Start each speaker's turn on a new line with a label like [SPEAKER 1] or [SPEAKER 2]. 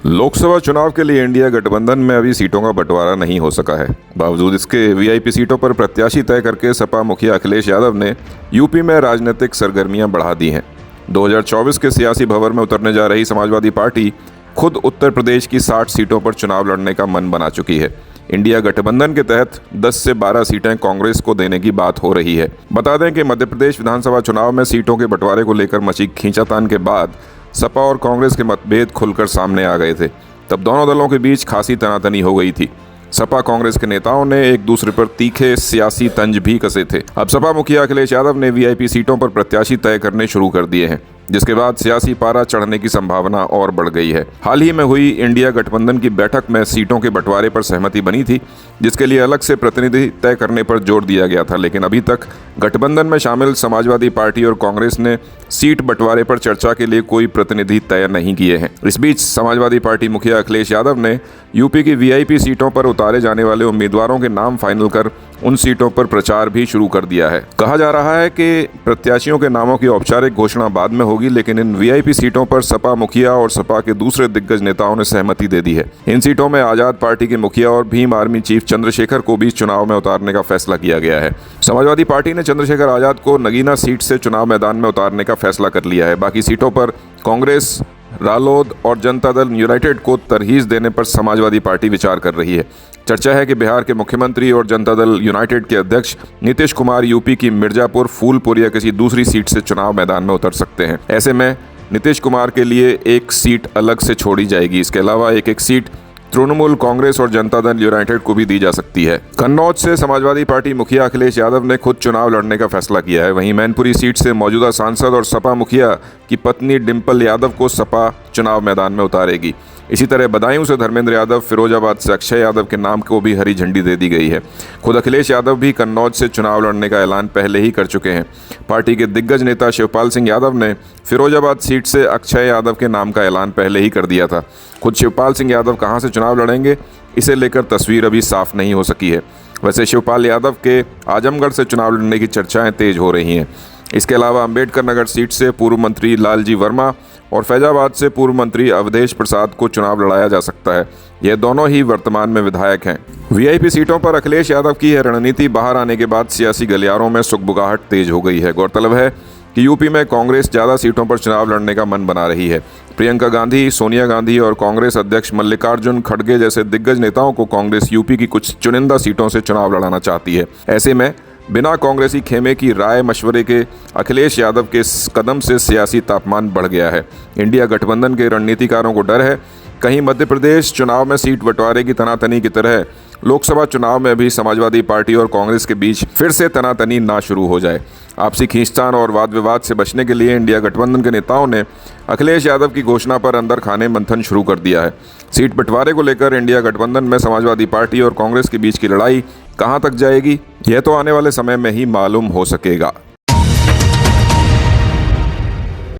[SPEAKER 1] लोकसभा चुनाव के लिए इंडिया गठबंधन में अभी सीटों का बंटवारा नहीं हो सका है। बावजूद इसके वीआईपी सीटों पर प्रत्याशी तय करके सपा मुखिया अखिलेश यादव ने यूपी में राजनीतिक सरगर्मियां बढ़ा दी हैं। 2024 के सियासी भंवर में उतरने जा रही समाजवादी पार्टी खुद उत्तर प्रदेश की 60 सीटों पर चुनाव लड़ने का मन बना चुकी है। इंडिया गठबंधन के तहत 10 से 12 सीटें कांग्रेस को देने की बात हो रही है। बता दें कि मध्य प्रदेश विधानसभा चुनाव में सीटों के बंटवारे को लेकर मची खींचातान के बाद सपा और कांग्रेस के मतभेद खुलकर सामने आ गए थे। तब दोनों दलों के बीच खासी तनातनी हो गई थी। सपा कांग्रेस के नेताओं ने एक दूसरे पर तीखे सियासी तंज भी कसे थे। अब सपा मुखिया अखिलेश यादव ने वीआईपी सीटों पर प्रत्याशी तय करने शुरू कर दिए हैं, जिसके बाद सियासी पारा चढ़ने की संभावना और बढ़ गई है। हाल ही में हुई इंडिया गठबंधन की बैठक में सीटों के बंटवारे पर सहमति बनी थी, जिसके लिए अलग से प्रतिनिधि तय करने पर जोर दिया गया था। लेकिन अभी तक गठबंधन में शामिल समाजवादी पार्टी और कांग्रेस ने सीट बंटवारे पर चर्चा के लिए कोई प्रतिनिधि तय नहीं किए हैं। इस बीच समाजवादी पार्टी मुखिया अखिलेश यादव ने यूपी की वीआईपी सीटों पर उतारे जाने वाले उम्मीदवारों के नाम फाइनल कर उन सीटों पर प्रचार भी शुरू कर दिया है। कहा जा रहा है कि प्रत्याशियों के नामों की औपचारिक घोषणा बाद में होगी, लेकिन इन वीआईपी सीटों पर सपा मुखिया और सपा के दूसरे दिग्गज नेताओं ने सहमति दे दी है। इन सीटों में आजाद पार्टी के मुखिया और भीम आर्मी चीफ चंद्रशेखर को भी चुनाव में उतारने का फैसला किया गया है। समाजवादी पार्टी ने चंद्रशेखर आजाद को नगीना सीट से चुनाव मैदान में उतारने का फैसला कर लिया है। बाकी सीटों पर कांग्रेस, रालोद और जनता दल यूनाइटेड को तरहीज देने पर समाजवादी पार्टी विचार कर रही है। चर्चा है कि बिहार के मुख्यमंत्री और जनता दल यूनाइटेड के अध्यक्ष नीतीश कुमार यूपी की मिर्जापुर, फूलपुर या किसी दूसरी सीट से चुनाव मैदान में उतर सकते हैं। ऐसे में नीतीश कुमार के लिए एक सीट अलग से छोड़ी जाएगी। इसके अलावा एक सीट तृणमूल कांग्रेस और जनता दल यूनाइटेड को भी दी जा सकती है। कन्नौज से समाजवादी पार्टी मुखिया अखिलेश यादव ने खुद चुनाव लड़ने का फैसला किया है। वहीं मैनपुरी सीट से मौजूदा सांसद और सपा मुखिया की पत्नी डिंपल यादव को सपा चुनाव मैदान में उतारेगी। इसी तरह बदायूं से धर्मेंद्र यादव, फिरोजाबाद से अक्षय यादव के नाम को भी हरी झंडी दे दी गई है। खुद अखिलेश यादव भी कन्नौज से चुनाव लड़ने का ऐलान पहले ही कर चुके हैं। पार्टी के दिग्गज नेता शिवपाल सिंह यादव ने फिरोजाबाद सीट से अक्षय यादव के नाम का ऐलान पहले ही कर दिया था। खुद शिवपाल सिंह यादव कहां से चुनाव लड़ेंगे, इसे लेकर तस्वीर अभी साफ नहीं हो सकी है। वैसे शिवपाल यादव के आजमगढ़ से चुनाव लड़ने की चर्चाएं तेज हो रही हैं। इसके अलावा अंबेडकर नगर सीट से पूर्व मंत्री लालजी वर्मा और फैजाबाद से पूर्व मंत्री अवधेश प्रसाद को चुनाव लड़ाया जा सकता है। ये दोनों ही वर्तमान में विधायक हैं। वीआईपी सीटों पर अखिलेश यादव की यह रणनीति बाहर आने के बाद सियासी गलियारों में सुगबुगाहट तेज हो गई है। गौरतलब है कि यूपी में कांग्रेस ज़्यादा सीटों पर चुनाव लड़ने का मन बना रही है। प्रियंका गांधी, सोनिया गांधी और कांग्रेस अध्यक्ष मल्लिकार्जुन खड़गे जैसे दिग्गज नेताओं को कांग्रेस यूपी की कुछ चुनिंदा सीटों से चुनाव लड़ाना चाहती है। ऐसे में बिना कांग्रेसी खेमे की राय मशवरे के अखिलेश यादव के कदम से सियासी तापमान बढ़ गया है। इंडिया गठबंधन के रणनीतिकारों को डर है कहीं मध्य प्रदेश चुनाव में सीट बंटवारे की तनातनी की तरह लोकसभा चुनाव में भी समाजवादी पार्टी और कांग्रेस के बीच फिर से तनातनी ना शुरू हो जाए। आपसी खींचतान और वाद विवाद से बचने के लिए इंडिया गठबंधन के नेताओं ने अखिलेश यादव की घोषणा पर अंदर खाने मंथन शुरू कर दिया है। सीट बंटवारे को लेकर इंडिया गठबंधन में समाजवादी पार्टी और कांग्रेस के बीच की लड़ाई कहां तक जाएगी, यह तो आने वाले समय में ही मालूम हो सकेगा।